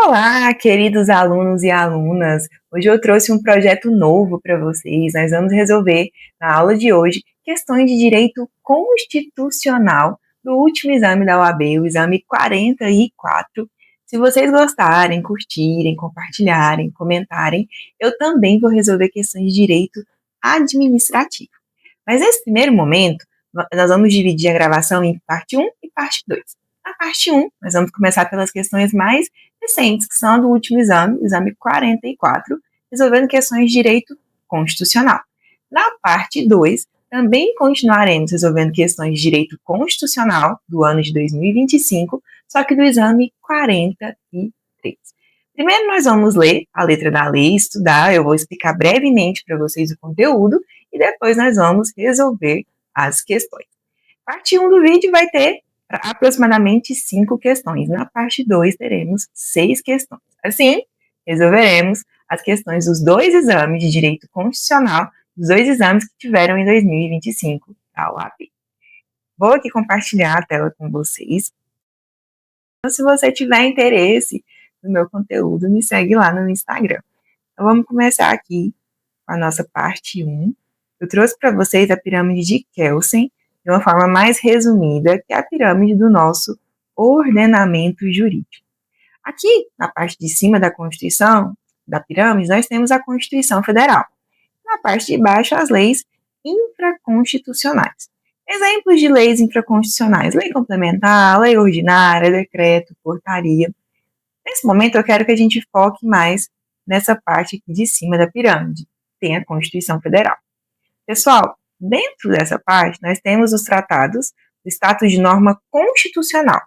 Olá, queridos alunos e alunas! Hoje eu trouxe um projeto novo para vocês. Nós vamos resolver, na aula de hoje, questões de direito constitucional do último exame da OAB, o exame 44. Se vocês gostarem, curtirem, compartilharem, comentarem, eu também vou resolver questões de direito administrativo. Mas nesse primeiro momento, nós vamos dividir a gravação em parte 1 e parte 2. Na parte 1, nós vamos começar pelas questões mais recentes, que são a do último exame, exame 44, resolvendo questões de direito constitucional. Na parte 2, também continuaremos resolvendo questões de direito constitucional do ano de 2025, só que do exame 43. Primeiro nós vamos ler a letra da lei, estudar, eu vou explicar brevemente para vocês o conteúdo e depois nós vamos resolver as questões. Parte 1 do vídeo vai ter aproximadamente 5 questões. Na parte 2 teremos 6 questões. Assim, resolveremos as questões dos 2 exames de direito constitucional, dos 2 exames que tiveram em 2025 da OAB. Vou aqui compartilhar a tela com vocês. Então, se você tiver interesse no meu conteúdo, me segue lá no Instagram. Então, vamos começar aqui com a nossa parte 1. Eu trouxe para vocês a pirâmide de Kelsen, de uma forma mais resumida, que é a pirâmide do nosso ordenamento jurídico. Aqui, na parte de cima da Constituição, da pirâmide, nós temos a Constituição Federal. Na parte de baixo, as leis infraconstitucionais. Exemplos de leis infraconstitucionais: lei complementar, lei ordinária, decreto, portaria. Nesse momento, eu quero que a gente foque mais nessa parte aqui de cima da pirâmide. Tem a Constituição Federal. Pessoal, dentro dessa parte, nós temos os tratados do status de norma constitucional.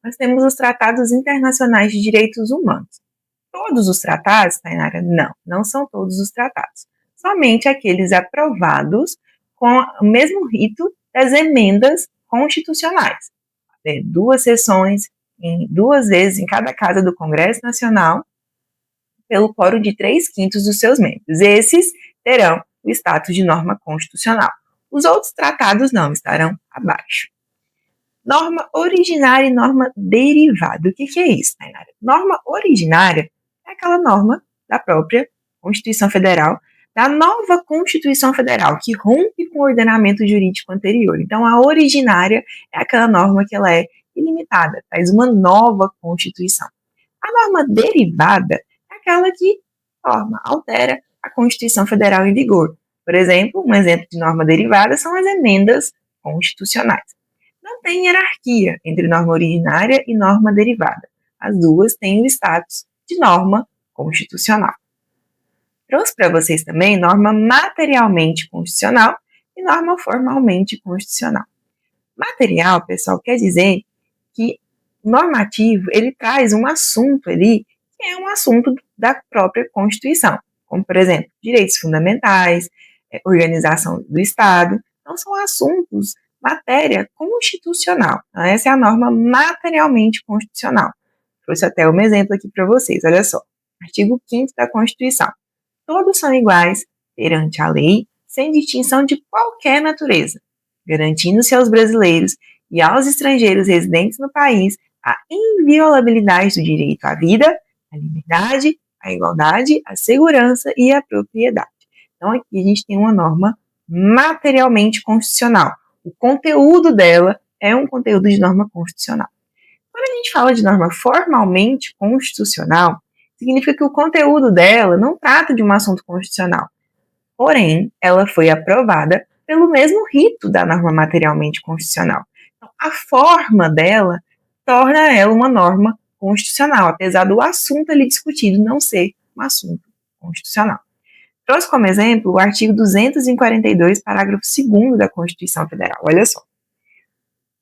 Nós temos os tratados internacionais de direitos humanos. Todos os tratados, Tainara? Não são todos os tratados. Somente aqueles aprovados com o mesmo rito das emendas constitucionais. 2 sessões, 2 vezes em cada casa do Congresso Nacional, pelo quórum de 3/5 dos seus membros. Esses terão o status de norma constitucional. Os outros tratados não, estarão abaixo. Norma originária e norma derivada. O que é isso, Tainara? Norma originária é aquela norma da própria Constituição Federal, da nova Constituição Federal, que rompe com o ordenamento jurídico anterior. Então, a originária é aquela norma que ela é ilimitada, traz uma nova Constituição. A norma derivada é aquela que altera a Constituição Federal em vigor. Por exemplo, um exemplo de norma derivada são as emendas constitucionais. Não tem hierarquia entre norma originária e norma derivada. As duas têm o status de norma constitucional. Trouxe para vocês também norma materialmente constitucional e norma formalmente constitucional. Material, pessoal, quer dizer que o normativo, ele traz um assunto ali, que é um assunto da própria Constituição, como, por exemplo, direitos fundamentais, organização do Estado. Então, são assuntos, matéria constitucional. Então, essa é a norma materialmente constitucional. Trouxe até um exemplo aqui para vocês, olha só. Artigo 5º da Constituição. Todos são iguais perante a lei, sem distinção de qualquer natureza, garantindo-se aos brasileiros e aos estrangeiros residentes no país a inviolabilidade do direito à vida, à liberdade, à igualdade, à segurança e à propriedade. Então, aqui a gente tem uma norma materialmente constitucional. O conteúdo dela é um conteúdo de norma constitucional. Quando a gente fala de norma formalmente constitucional, significa que o conteúdo dela não trata de um assunto constitucional. Porém, ela foi aprovada pelo mesmo rito da norma materialmente constitucional. Então, a forma dela torna ela uma norma constitucional, apesar do assunto ali discutido não ser um assunto constitucional. Trouxe como exemplo o artigo 242, parágrafo 2º da Constituição Federal. Olha só.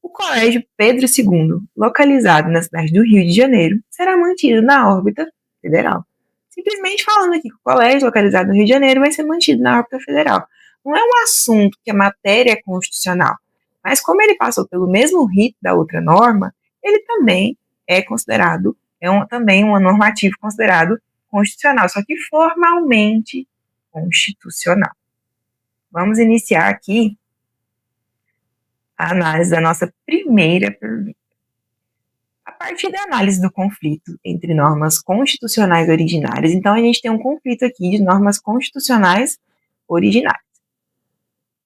O Colégio Pedro II, localizado na cidade do Rio de Janeiro, será mantido na órbita federal. Simplesmente falando aqui que o colégio localizado no Rio de Janeiro vai ser mantido na órbita federal. Não é um assunto que a matéria é constitucional, mas como ele passou pelo mesmo rito da outra norma, ele também é considerado, também um normativo considerado constitucional, só que formalmente constitucional. Vamos iniciar aqui a análise da nossa primeira pergunta. A partir da análise do conflito entre normas constitucionais originárias, então a gente tem um conflito aqui de normas constitucionais originárias.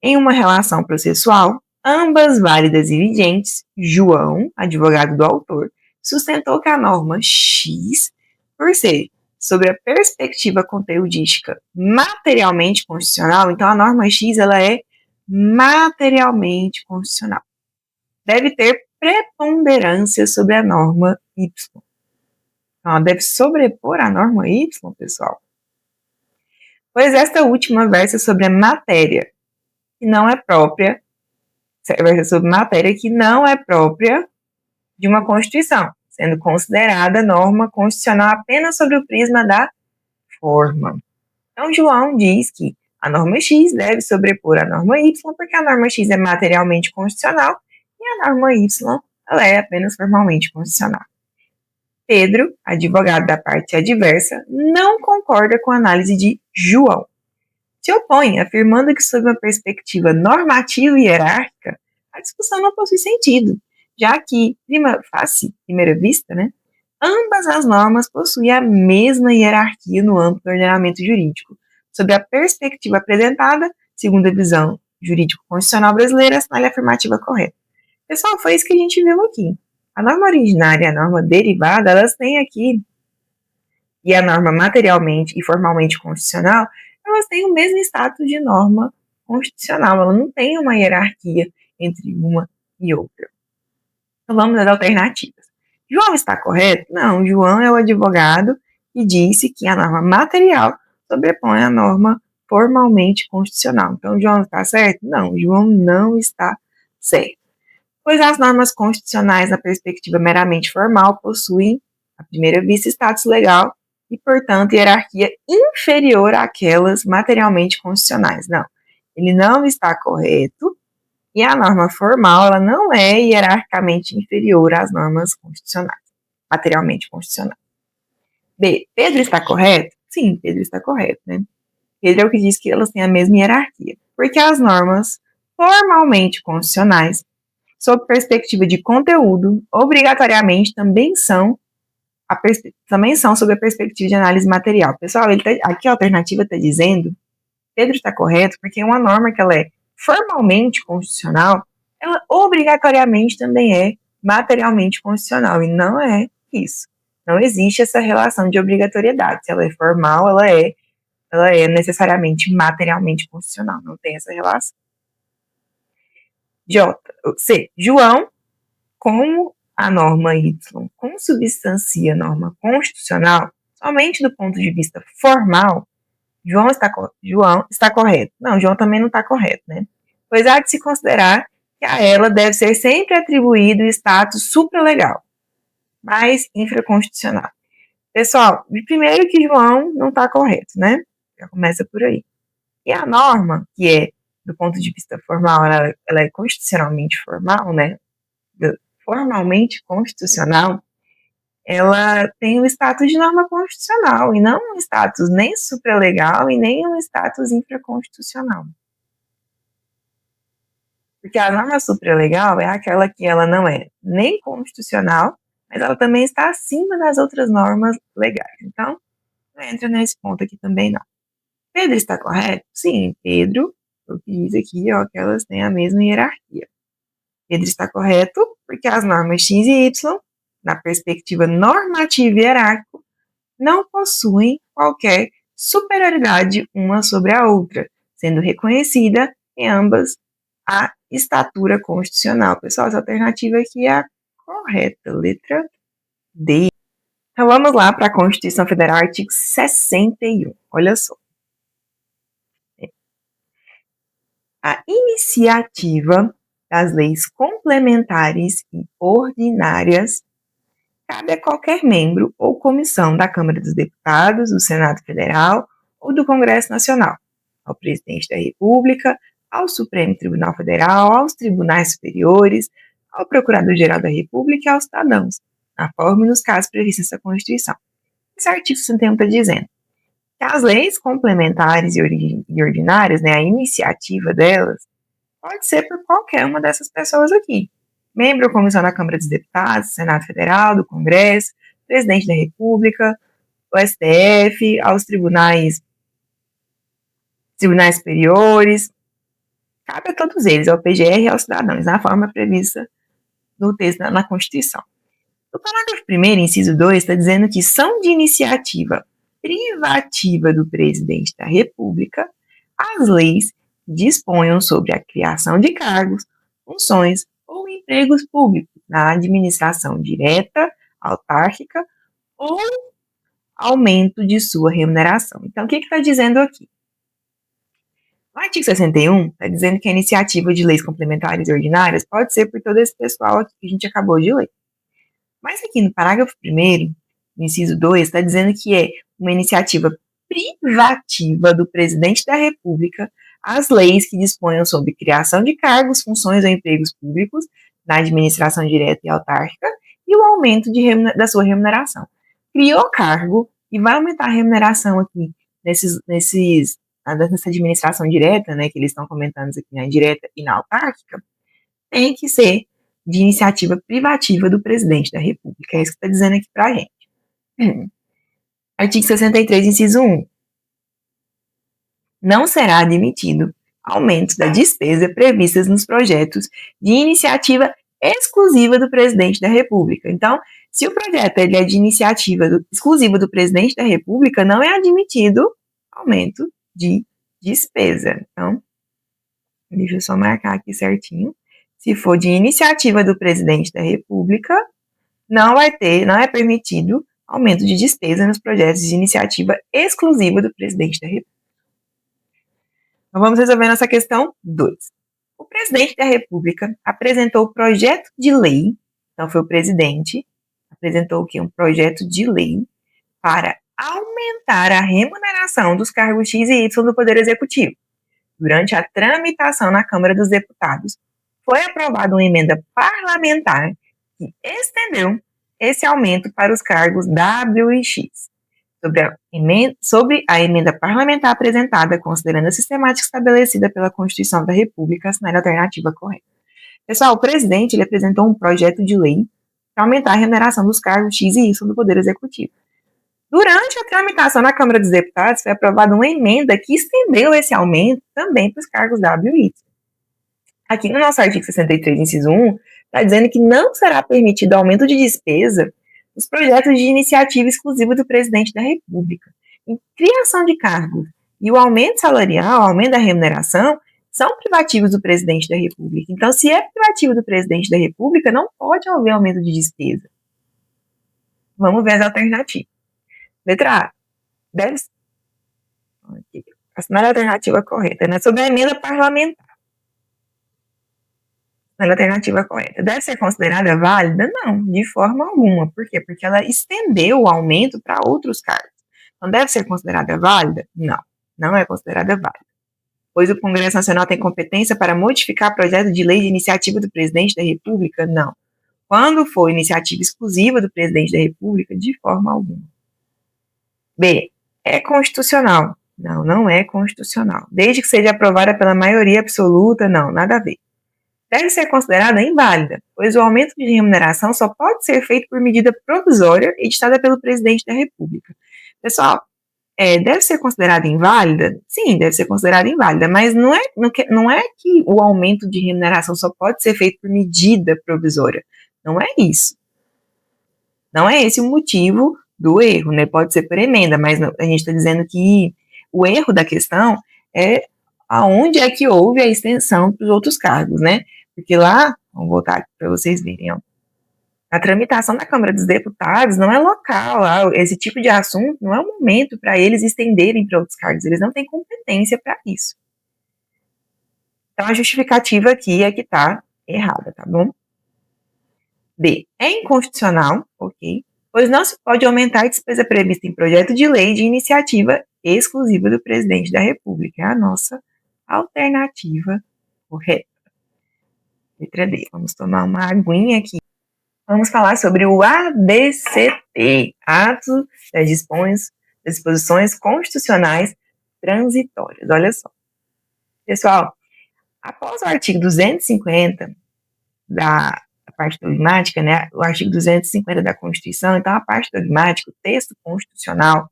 Em uma relação processual, ambas válidas e vigentes, João, advogado do autor, sustentou que a norma X, por ser sobre a perspectiva conteudística materialmente constitucional, então a norma X ela é materialmente constitucional. Deve ter preponderância sobre a norma Y. Então, ela deve sobrepor a norma Y, pessoal. Pois esta última versa sobre a matéria que não é própria, versa sobre matéria que não é própria de uma Constituição, sendo considerada norma constitucional apenas sobre o prisma da forma. Então, João diz que a norma X deve sobrepor a norma Y, porque a norma X é materialmente constitucional e a norma Y ela é apenas formalmente constitucional. Pedro, advogado da parte adversa, não concorda com a análise de João. Se opõe, afirmando que, sob uma perspectiva normativa e hierárquica, a discussão não possui sentido, já que, primeira vista, ambas as normas possuem a mesma hierarquia no âmbito do ordenamento jurídico. Sob a perspectiva apresentada, segundo a visão jurídico-constitucional brasileira, assinale a afirmativa correta. Pessoal, foi isso que a gente viu aqui. A norma originária e a norma derivada, elas têm aqui, e a norma materialmente e formalmente constitucional, elas têm o mesmo status de norma constitucional, ela não tem uma hierarquia entre uma e outra. Então vamos às alternativas. João está correto? Não, João é o advogado que disse que a norma material sobrepõe a norma formalmente constitucional. Então João está certo? Não, João não está certo. Pois as normas constitucionais, na perspectiva meramente formal, possuem, à primeira vista, status legal e, portanto, hierarquia inferior àquelas materialmente constitucionais. Não, ele não está correto e a norma formal ela não é hierarquicamente inferior às normas constitucionais, materialmente constitucionais. B, Pedro está correto? Sim, Pedro está correto, Pedro é o que diz que elas têm a mesma hierarquia, porque as normas formalmente constitucionais, sob perspectiva de conteúdo, obrigatoriamente também são sob a perspectiva de análise material. Pessoal, aqui a alternativa está dizendo, Pedro está correto, porque uma norma que ela é formalmente constitucional, ela obrigatoriamente também é materialmente constitucional, e não é isso. Não existe essa relação de obrigatoriedade. Se ela é formal, ela é necessariamente materialmente constitucional, não tem essa relação. C. João, como a norma Y consubstancia a norma constitucional, somente do ponto de vista formal, João está correto. Não, João também não está correto, Pois há de se considerar que a ela deve ser sempre atribuído o status supralegal, mas infraconstitucional. Pessoal, primeiro que João não está correto, Já começa por aí. E a norma, que é do ponto de vista formal, ela é constitucionalmente formal, formalmente constitucional, ela tem o status de norma constitucional, e não um status nem supralegal e nem um status infraconstitucional. Porque a norma supralegal é aquela que ela não é nem constitucional, mas ela também está acima das outras normas legais. Então, não entra nesse ponto aqui também, não. Pedro está correto? Sim, Pedro, o que diz aqui, que elas têm a mesma hierarquia. Pedro está correto porque as normas X e Y, na perspectiva normativa e hierárquica, não possuem qualquer superioridade uma sobre a outra, sendo reconhecida em ambas a estatura constitucional. Pessoal, essa alternativa aqui é a correta, letra D. Então vamos lá para a Constituição Federal, artigo 61. Olha só. A iniciativa das leis complementares e ordinárias cabe a qualquer membro ou comissão da Câmara dos Deputados, do Senado Federal ou do Congresso Nacional, ao Presidente da República, ao Supremo Tribunal Federal, aos tribunais superiores, ao Procurador-Geral da República e aos cidadãos, na forma e nos casos previstos nessa Constituição. Esse artigo 61 está dizendo que as leis complementares e ordinárias, a iniciativa delas, pode ser por qualquer uma dessas pessoas aqui, membro da comissão da Câmara dos Deputados, Senado Federal, do Congresso, presidente da República, o STF, aos tribunais superiores, cabe a todos eles, ao PGR e aos cidadãos, na forma prevista no texto na Constituição. O parágrafo 1º, inciso 2, está dizendo que são de iniciativa privativa do presidente da República as leis que disponham sobre a criação de cargos, funções ou empregos públicos na administração direta, autárquica ou aumento de sua remuneração. Então, o que está dizendo aqui? No artigo 61, está dizendo que a iniciativa de leis complementares e ordinárias pode ser por todo esse pessoal aqui que a gente acabou de ler. Mas aqui no parágrafo 1º, no inciso 2, está dizendo que é uma iniciativa privativa do presidente da República as leis que disponham sobre criação de cargos, funções ou empregos públicos na administração direta e autárquica e o aumento da sua remuneração. Criou cargo e vai aumentar a remuneração aqui nessa administração direta, né, que eles estão comentando aqui na direta e na autárquica, tem que ser de iniciativa privativa do presidente da República. É isso que está dizendo aqui para a gente. Artigo 63, inciso 1. Não será admitido aumento da despesa previstas nos projetos de iniciativa exclusiva do presidente da República. Então, se o projeto é de iniciativa exclusiva do presidente da República, não é admitido aumento de despesa. Então, deixa eu só marcar aqui certinho. Se for de iniciativa do presidente da República, não é permitido aumento de despesa nos projetos de iniciativa exclusiva do presidente da República. Então, vamos resolver nossa questão 2. O presidente da República apresentou o projeto de lei, então foi o presidente, apresentou o quê? Um projeto de lei para aumentar a remuneração dos cargos X e Y do Poder Executivo. Durante a tramitação na Câmara dos Deputados, foi aprovada uma emenda parlamentar que estendeu esse aumento para os cargos W e X. Sobre a emenda parlamentar apresentada, considerando a sistemática estabelecida pela Constituição da República, assinale a alternativa correta. Pessoal, o presidente ele apresentou um projeto de lei para aumentar a remuneração dos cargos X e Y do Poder Executivo. Durante a tramitação na Câmara dos Deputados, foi aprovada uma emenda que estendeu esse aumento também para os cargos W e Y. Aqui no nosso artigo 63, inciso 1, está dizendo que não será permitido aumento de despesa nos projetos de iniciativa exclusiva do presidente da República. Em criação de cargos e o aumento salarial, o aumento da remuneração, são privativos do presidente da República. Então, se é privativo do presidente da República, não pode haver aumento de despesa. Vamos ver as alternativas. Letra A. Deve assinar a alternativa correta, né? Sobre a emenda parlamentar. A alternativa correta. Deve ser considerada válida? Não, de forma alguma. Por quê? Porque ela estendeu o aumento para outros cargos. Então, deve ser considerada válida? Não, não é considerada válida. Pois o Congresso Nacional tem competência para modificar projeto de lei de iniciativa do presidente da República? Não. Quando for iniciativa exclusiva do presidente da República, de forma alguma. B. É constitucional? Não, não é constitucional. Desde que seja aprovada pela maioria absoluta? Não, nada a ver. Deve ser considerada inválida, pois o aumento de remuneração só pode ser feito por medida provisória editada pelo presidente da República. Pessoal, deve ser considerada inválida? Sim, deve ser considerada inválida, mas não é que o aumento de remuneração só pode ser feito por medida provisória. Não é isso. Não é esse o motivo do erro, né? Pode ser por emenda, mas a gente está dizendo que o erro da questão é aonde é que houve a extensão para os outros cargos, né? Porque lá, vamos voltar aqui para vocês verem, ó, a tramitação da Câmara dos Deputados não é local, esse tipo de assunto não é um momento para eles estenderem para outros cargos, eles não têm competência para isso. Então, a justificativa aqui é que está errada, tá bom? B. É inconstitucional, ok, pois não se pode aumentar a despesa prevista em projeto de lei de iniciativa exclusiva do presidente da República. É a nossa alternativa correta. Letra D. Vamos tomar uma aguinha aqui. Vamos falar sobre o ADCT, Ato das Disposições Constitucionais Transitórias. Olha só. Pessoal, após o artigo 250 da parte dogmática, né, o artigo 250 da Constituição, então a parte dogmática, o texto constitucional,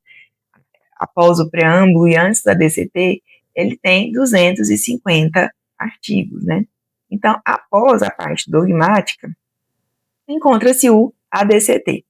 após o preâmbulo e antes da DCT, ele tem 250 artigos, né? Então, após a parte dogmática, encontra-se o ADCT.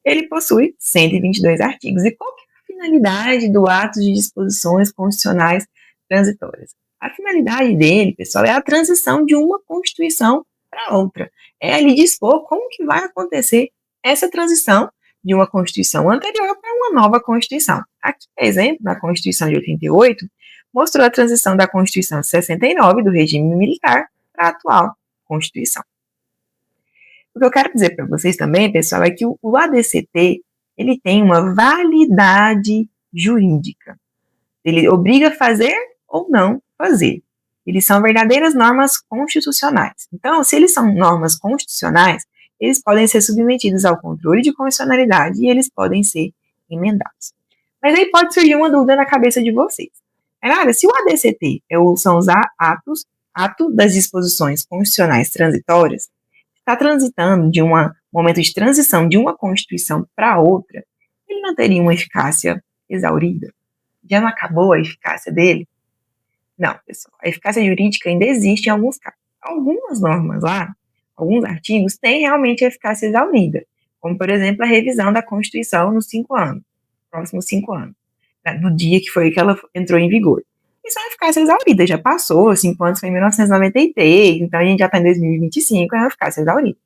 Ele possui 122 artigos. E qual que é a finalidade do ato de disposições constitucionais transitórias? A finalidade dele, pessoal, é a transição de uma Constituição para outra. É ele dispor como que vai acontecer essa transição de uma Constituição anterior para uma nova Constituição. Aqui, por exemplo, na Constituição de 88, mostrou a transição da Constituição de 69, do regime militar, para a atual Constituição. O que eu quero dizer para vocês também, pessoal, é que o ADCT, ele tem uma validade jurídica. Ele obriga a fazer ou não fazer. Eles são verdadeiras normas constitucionais. Então, se eles são normas constitucionais, eles podem ser submetidos ao controle de constitucionalidade e eles podem ser emendados. Mas aí pode surgir uma dúvida na cabeça de vocês. Se o ADCT são os ato das disposições constitucionais transitórias, está transitando de um momento de transição de uma Constituição para outra, ele não teria uma eficácia exaurida? Já não acabou a eficácia dele? Não, pessoal, a eficácia jurídica ainda existe em alguns casos. Algumas normas lá, alguns artigos, têm realmente a eficácia exaurida, como, por exemplo, a revisão da Constituição nos 5 anos, próximos 5 anos, do dia que foi que ela entrou em vigor. Isso é uma eficácia exaurida, já passou, 5 anos foi em 1993, então a gente já está em 2025, é uma eficácia exaurida.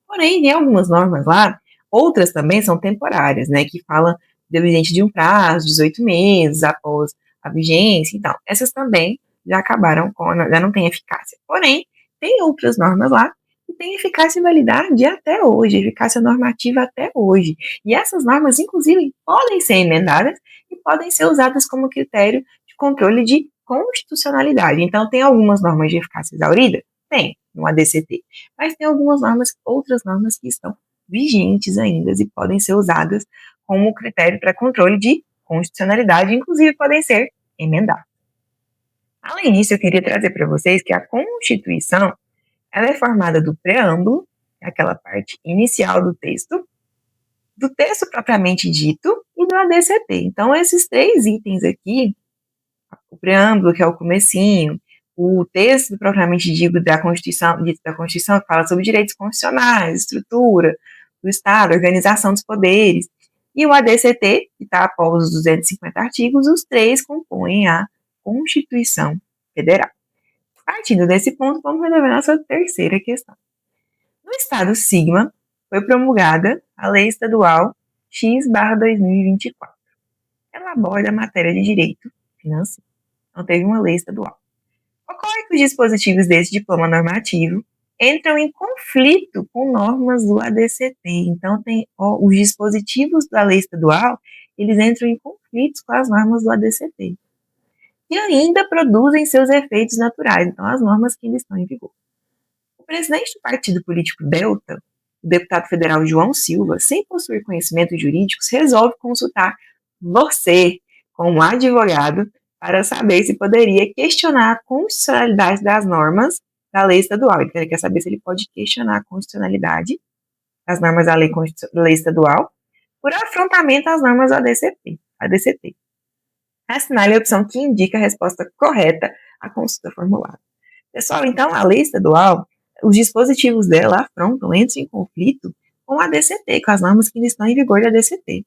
Porém, tem algumas normas lá, outras também são temporárias, né, que falam dependente de um prazo, 18 meses após a vigência, então, essas também já acabaram já não têm eficácia. Porém, tem outras normas lá que têm eficácia e validade até hoje, eficácia normativa até hoje. E essas normas, inclusive, podem ser emendadas e podem ser usadas como critério de controle de constitucionalidade. Então, tem algumas normas de eficácia exaurida? Tem, no ADCT. Mas tem algumas normas, outras normas que estão vigentes ainda e podem ser usadas como critério para controle de constitucionalidade, inclusive podem ser emendadas. Além disso, eu queria trazer para vocês que a Constituição ela é formada do preâmbulo, aquela parte inicial do texto propriamente dito e do ADCT. Então, esses 3 itens aqui, o preâmbulo, que é o comecinho, o texto propriamente dito da Constituição, que fala sobre direitos constitucionais, estrutura do Estado, organização dos poderes, e o ADCT, que está após os 250 artigos, os 3 compõem a Constituição Federal. Partindo desse ponto, vamos resolver nossa terceira questão. No estado Sigma, foi promulgada a Lei Estadual X/2024. Ela aborda a matéria de direito financeiro. Não teve uma lei estadual. Ocorre que os dispositivos desse diploma normativo entram em conflito com normas do ADCT. Então, os dispositivos da lei estadual, eles entram em conflitos com as normas do ADCT. E ainda produzem seus efeitos naturais, então as normas que ainda estão em vigor. O presidente do partido político Delta, o deputado federal João Silva, sem possuir conhecimentos jurídicos, resolve consultar você, como advogado, para saber se poderia questionar a constitucionalidade das normas da lei estadual. Ele quer saber se ele pode questionar a constitucionalidade das normas da lei estadual por afrontamento às normas do ADCT. Assinale a opção que indica a resposta correta à consulta formulada. Pessoal, então, a lei estadual, os dispositivos dela afrontam, entram em conflito com a ADCT, com as normas que ainda estão em vigor da ADCT.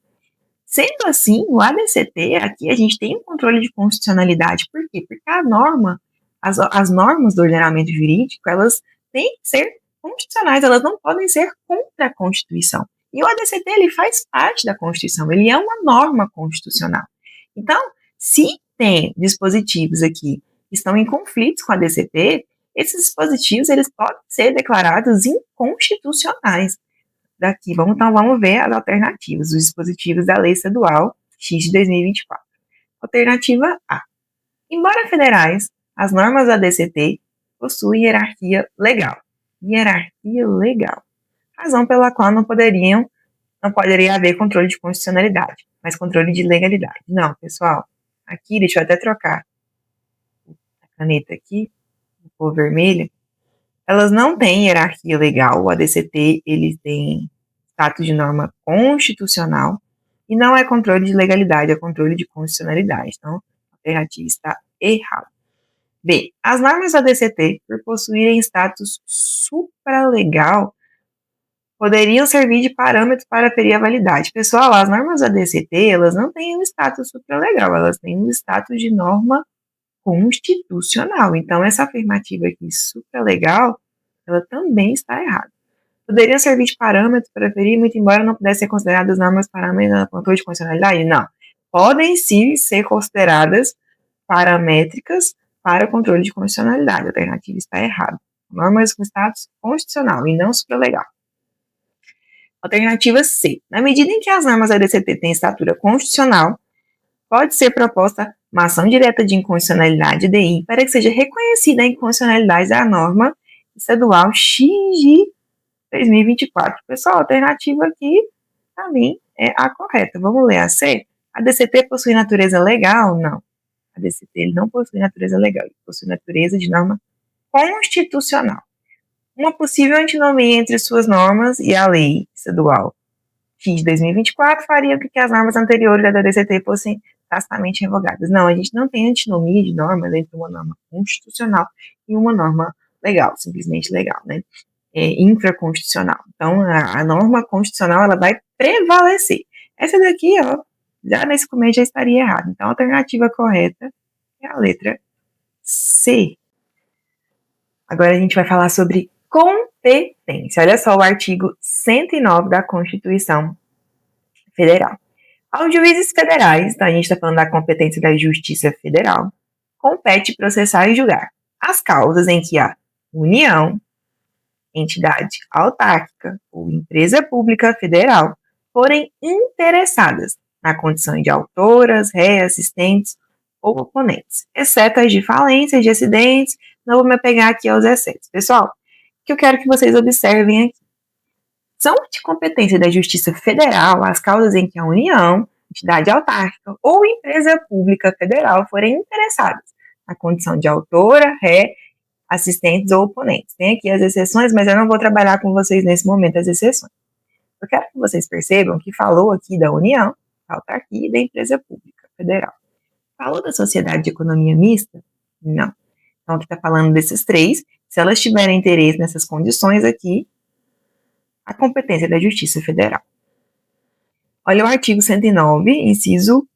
Sendo assim, o ADCT, aqui a gente tem um controle de constitucionalidade. Por quê? Porque a norma, as normas do ordenamento jurídico, elas têm que ser constitucionais, elas não podem ser contra a Constituição. E o ADCT, ele faz parte da Constituição, ele é uma norma constitucional. Então, se tem dispositivos aqui que estão em conflitos com a ADCT, esses dispositivos, eles podem ser declarados inconstitucionais. Vamos ver as alternativas, os dispositivos da Lei Estadual X de 2024. Alternativa A. Embora federais, as normas da ADCT possuem hierarquia legal. Hierarquia legal. Razão pela qual não poderia haver controle de constitucionalidade, mas controle de legalidade. Não, pessoal. Aqui, deixa eu até trocar a caneta aqui, cor vermelha. Elas não têm hierarquia legal. O ADCT, ele tem status de norma constitucional e não é controle de legalidade, é controle de constitucionalidade. Então, a alternativa está errada. B. As normas do ADCT, por possuírem status supralegal, poderiam servir de parâmetro para aferir a validade. Pessoal, as normas do ADCT, elas não têm um status supralegal, elas têm um status de norma constitucional. Então, essa afirmativa aqui, supralegal, ela também está errada. Poderiam servir de parâmetros para aferir, muito embora não pudessem ser consideradas normas parâmetros na controle de constitucionalidade? Não. Podem sim ser consideradas paramétricas para o controle de constitucionalidade. A alternativa está errada. Normas com status constitucional e não supralegal. Alternativa C. Na medida em que as normas da DCT têm estatura constitucional, pode ser proposta uma ação direta de inconstitucionalidade DI para que seja reconhecida a inconstitucionalidade da norma estadual X de 2024. Pessoal, a alternativa aqui, para mim, é a correta. Vamos ler a C? A DCT possui natureza legal? Não. A DCT ele não possui natureza legal, ele possui natureza de norma constitucional. Uma possível antinomia entre suas normas e a lei estadual X de 2024 faria com que as normas anteriores da DCT fossem tacitamente revogadas. Não, a gente não tem antinomia de normas entre uma norma constitucional e uma norma legal, simplesmente legal, né? Infraconstitucional. Então, a norma constitucional, ela vai prevalecer. Essa daqui, ó, já nesse começo já estaria errada. Então, a alternativa correta é a letra C. Agora a gente vai falar sobre competência. Olha só o artigo 109 da Constituição Federal. Aos juízes federais, então a gente está falando da competência da Justiça Federal, compete processar e julgar as causas em que a União, entidade autárquica ou empresa pública federal forem interessadas na condição de autoras, réis, assistentes ou oponentes, exceto as de falências, de acidentes. Não vou me apegar aqui aos excetos. Pessoal, o que eu quero que vocês observem aqui são de competência da Justiça Federal as causas em que a União, entidade autárquica ou empresa pública federal forem interessadas na condição de autora, ré, assistentes ou oponentes. Tem aqui as exceções, mas eu não vou trabalhar com vocês nesse momento as exceções. Eu quero que vocês percebam que falou aqui da União, da autarquia e da empresa pública federal. Falou da sociedade de economia mista? Não. Então, aqui está falando desses três. Se elas tiverem interesse nessas condições aqui, a competência da Justiça Federal. Olha o artigo 109, inciso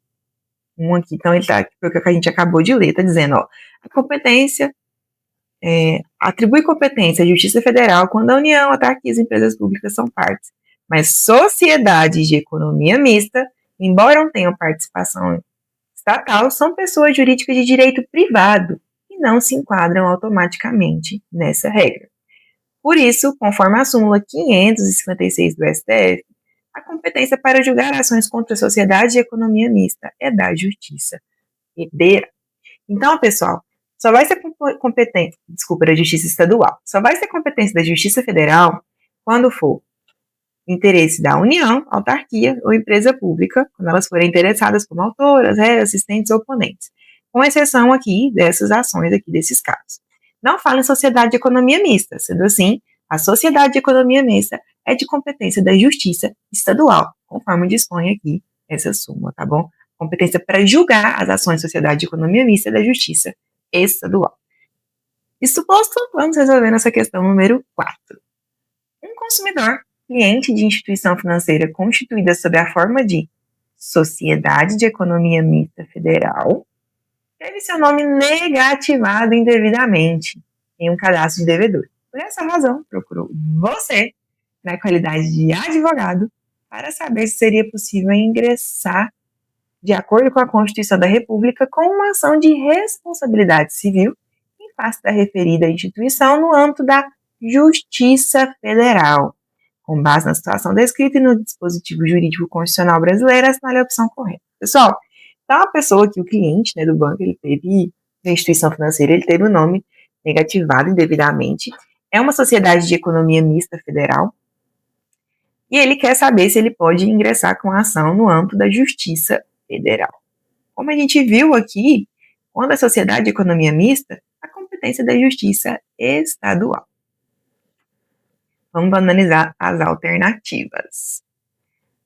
1 aqui. Então, ele está, porque a gente acabou de ler, está dizendo, ó, a competência, atribui competência à Justiça Federal quando a União, autarquias e empresas públicas são partes. Mas sociedades de economia mista, embora não tenham participação estatal, são pessoas jurídicas de direito privado e não se enquadram automaticamente nessa regra. Por isso, conforme a súmula 556 do STF, a competência para julgar ações contra a sociedade de economia mista é da Justiça Federal. Então, pessoal, só vai ser competência, da Justiça Estadual, só vai ser competência da Justiça Federal quando for interesse da União, autarquia ou empresa pública, quando elas forem interessadas como autoras, réis, assistentes ou oponentes, com exceção aqui dessas ações aqui desses casos. Não fala em sociedade de economia mista, sendo assim, a sociedade de economia mista é de competência da Justiça Estadual, conforme dispõe aqui essa súmula, tá bom? Competência para julgar as ações de sociedade de economia mista da Justiça Estadual. Isso posto, vamos resolver essa questão número 4. Um consumidor, cliente de instituição financeira constituída sob a forma de Sociedade de Economia Mista Federal, teve seu nome negativado indevidamente em um cadastro de devedor. Por essa razão, procurou você, na qualidade de advogado, para saber se seria possível ingressar, de acordo com a Constituição da República, com uma ação de responsabilidade civil em face da referida instituição no âmbito da Justiça Federal. Com base na situação descrita e no dispositivo jurídico constitucional brasileiro, assinale a opção correta. Pessoal, então a pessoa que o cliente, né, do banco, ele teve, da instituição financeira, ele teve o nome negativado indevidamente. É uma sociedade de economia mista federal. E ele quer saber se ele pode ingressar com a ação no âmbito da Justiça Federal. Como a gente viu aqui, quando a sociedade de economia mista, a competência da Justiça Estadual. Vamos analisar as alternativas.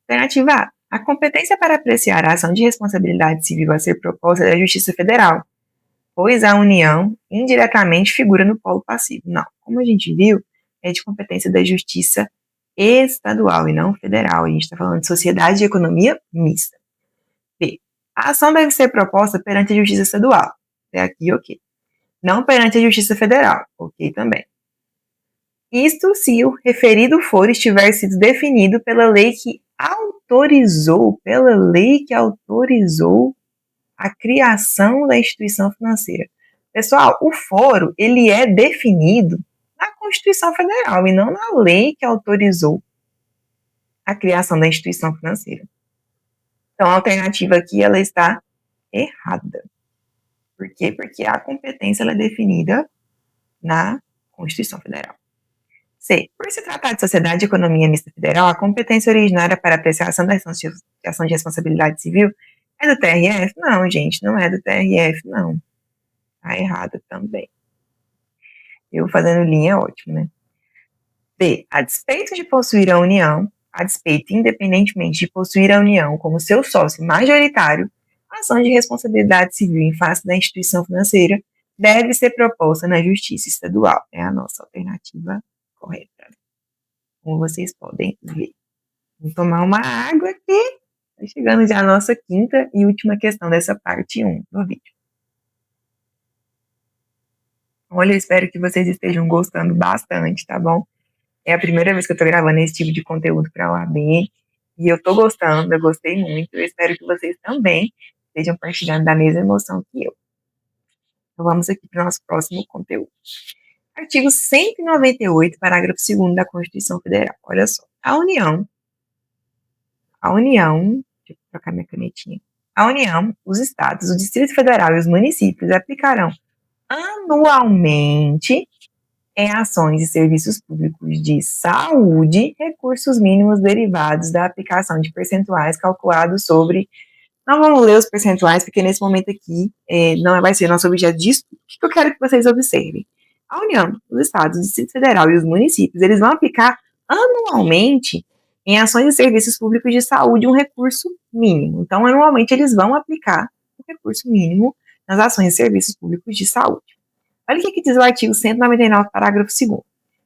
Alternativa A. A competência para apreciar a ação de responsabilidade civil a ser proposta é da Justiça Federal, pois a União indiretamente figura no polo passivo. Não, como a gente viu, é de competência da Justiça Estadual e não federal. A gente está falando de sociedade de economia mista. B. A ação deve ser proposta perante a Justiça Estadual. Até aqui, ok. Não perante a Justiça Federal. Ok também. Isto se o referido foro estiver sido definido pela lei que autorizou a criação da instituição financeira. Pessoal, o foro, ele é definido na Constituição Federal e não na lei que autorizou a criação da instituição financeira. Então, a alternativa aqui, ela está errada. Por quê? Porque a competência ela é definida na Constituição Federal. C. Por se tratar de sociedade de economia mista federal, a competência originária para apreciação da ação de responsabilidade civil é do TRF? Não, gente, não é do TRF, não. Tá errada também. Eu fazendo linha é ótimo, né? D. A despeito de possuir a União, independentemente de possuir a União como seu sócio majoritário, a ação de responsabilidade civil em face da instituição financeira deve ser proposta na Justiça Estadual. É a nossa alternativa correta. Como vocês podem ver. Vou tomar uma água aqui. Está chegando já a nossa quinta e última questão dessa parte 1 do vídeo. Olha, eu espero que vocês estejam gostando bastante, tá bom? É a primeira vez que eu tô gravando esse tipo de conteúdo para a OAB e eu tô gostando, eu gostei muito. Eu espero que vocês também estejam partilhando da mesma emoção que eu. Então vamos aqui para o nosso próximo conteúdo. Artigo 198, parágrafo 2º da Constituição Federal. Olha só. Deixa eu trocar minha canetinha. A União, os estados, o Distrito Federal e os municípios aplicarão anualmente em ações e serviços públicos de saúde recursos mínimos derivados da aplicação de percentuais calculados sobre. Não vamos ler os percentuais, porque nesse momento aqui não vai ser nosso objeto de estudo. O que eu quero que vocês observem? A União, os estados, o Distrito Federal e os municípios, eles vão aplicar anualmente em ações e serviços públicos de saúde um recurso mínimo. Então, anualmente, eles vão aplicar o recurso mínimo nas ações e serviços públicos de saúde. Olha o que diz o artigo 199, parágrafo 2º.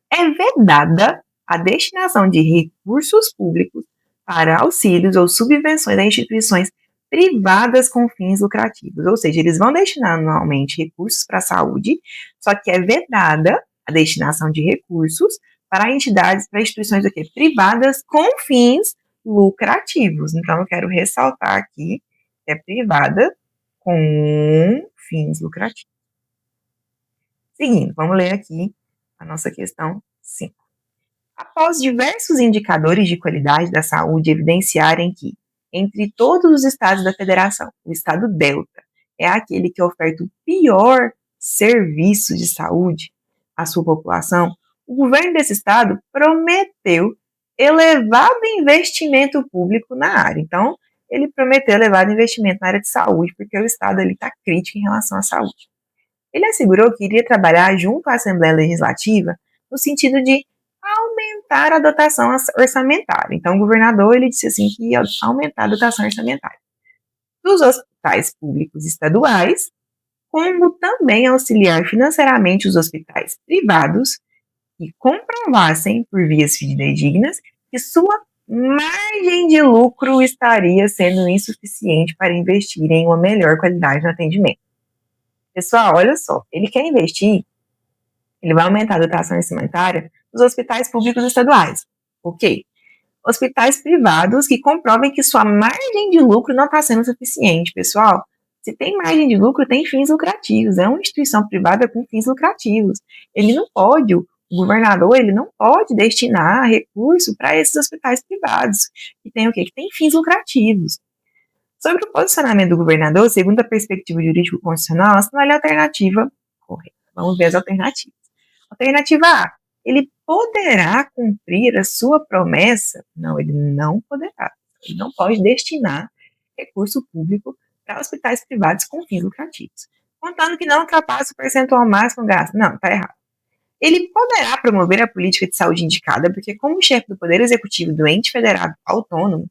É vedada a destinação de recursos públicos para auxílios ou subvenções a instituições privadas com fins lucrativos. Ou seja, eles vão destinar anualmente recursos para a saúde, só que é vedada a destinação de recursos para entidades, para instituições privadas com fins lucrativos. Então, eu quero ressaltar aqui que é privada com fins lucrativos. Seguindo, vamos ler aqui a nossa questão 5. Após diversos indicadores de qualidade da saúde evidenciarem que, entre todos os estados da federação, o estado Delta é aquele que oferta o pior serviço de saúde à sua população, o governo desse estado prometeu elevado investimento público na área. Então, ele prometeu elevado investimento na área de saúde, porque o estado está crítico em relação à saúde. Ele assegurou que iria trabalhar junto à Assembleia Legislativa no sentido de aumentar a dotação orçamentária. Então, o governador ele disse assim que ia aumentar a dotação orçamentária dos hospitais públicos estaduais, como também auxiliar financeiramente os hospitais privados que comprovassem, por vias fidedignas, que sua margem de lucro estaria sendo insuficiente para investir em uma melhor qualidade no atendimento. Pessoal, olha só, ele quer investir, ele vai aumentar a dotação orçamentária dos hospitais públicos estaduais. Ok. Hospitais privados que comprovem que sua margem de lucro não está sendo suficiente. Pessoal, se tem margem de lucro, tem fins lucrativos. É uma instituição privada com fins lucrativos. Ele não pode, o governador, ele não pode destinar recurso para esses hospitais privados, que tem o quê? Que tem fins lucrativos. Sobre o posicionamento do governador, segundo a perspectiva jurídico-constitucional, assinale a alternativa correta. Vamos ver as alternativas. Alternativa A. Ele poderá cumprir a sua promessa? Não, ele não poderá. Ele não pode destinar recurso público para hospitais privados com fins lucrativos. Contando que não ultrapasse o percentual máximo gasto. Não, está errado. Ele poderá promover a política de saúde indicada, porque como chefe do Poder Executivo do ente federado autônomo,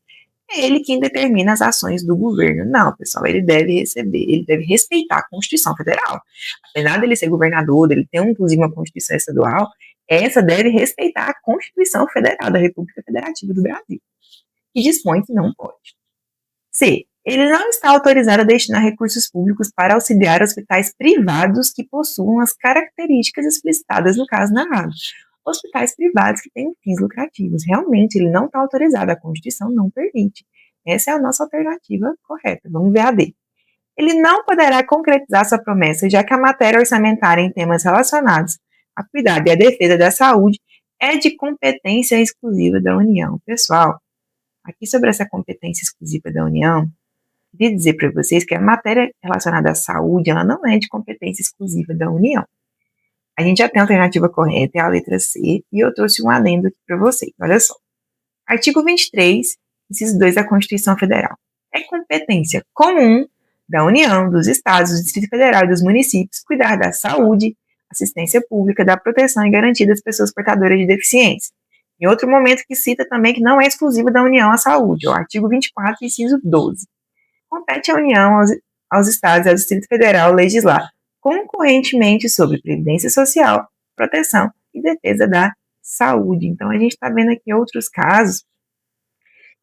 é ele quem determina as ações do governo. Não, pessoal, ele deve respeitar a Constituição Federal. Apesar dele ser governador, dele ter inclusive uma Constituição estadual, essa deve respeitar a Constituição Federal da República Federativa do Brasil, que dispõe que não pode. C. Ele não está autorizado a destinar recursos públicos para auxiliar hospitais privados que possuam as características explicitadas no caso narrado. Hospitais privados que têm fins lucrativos. Realmente, ele não está autorizado, a Constituição não permite. Essa é a nossa alternativa correta. Vamos ver a D. Ele não poderá concretizar sua promessa, já que a matéria orçamentária em temas relacionados a cuidado e a defesa da saúde é de competência exclusiva da União. Pessoal, aqui sobre essa competência exclusiva da União, queria dizer para vocês que a matéria relacionada à saúde, ela não é de competência exclusiva da União. A gente já tem a alternativa correta, é a letra C, e eu trouxe um adendo aqui para vocês. Olha só. Artigo 23, inciso 2 da Constituição Federal. É competência comum da União, dos Estados, do Distrito Federal e dos municípios cuidar da saúde, assistência pública, da proteção e garantia das pessoas portadoras de deficiência. Em outro momento que cita também que não é exclusiva da União a saúde, o artigo 24, inciso 12. Compete à União, aos Estados e ao Distrito Federal legislar concorrentemente sobre previdência social, proteção e defesa da saúde. Então, a gente está vendo aqui outros casos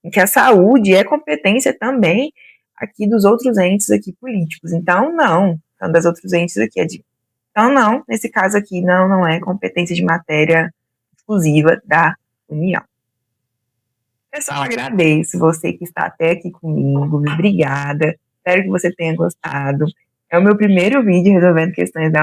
em que a saúde é competência também aqui dos outros entes aqui políticos. Então, não. Então, das outros entes aqui é de... Então, não. Nesse caso aqui, não é competência de matéria exclusiva da União. Pessoal, agradeço você que está até aqui comigo. Obrigada. Espero que você tenha gostado. É o meu primeiro vídeo resolvendo questões da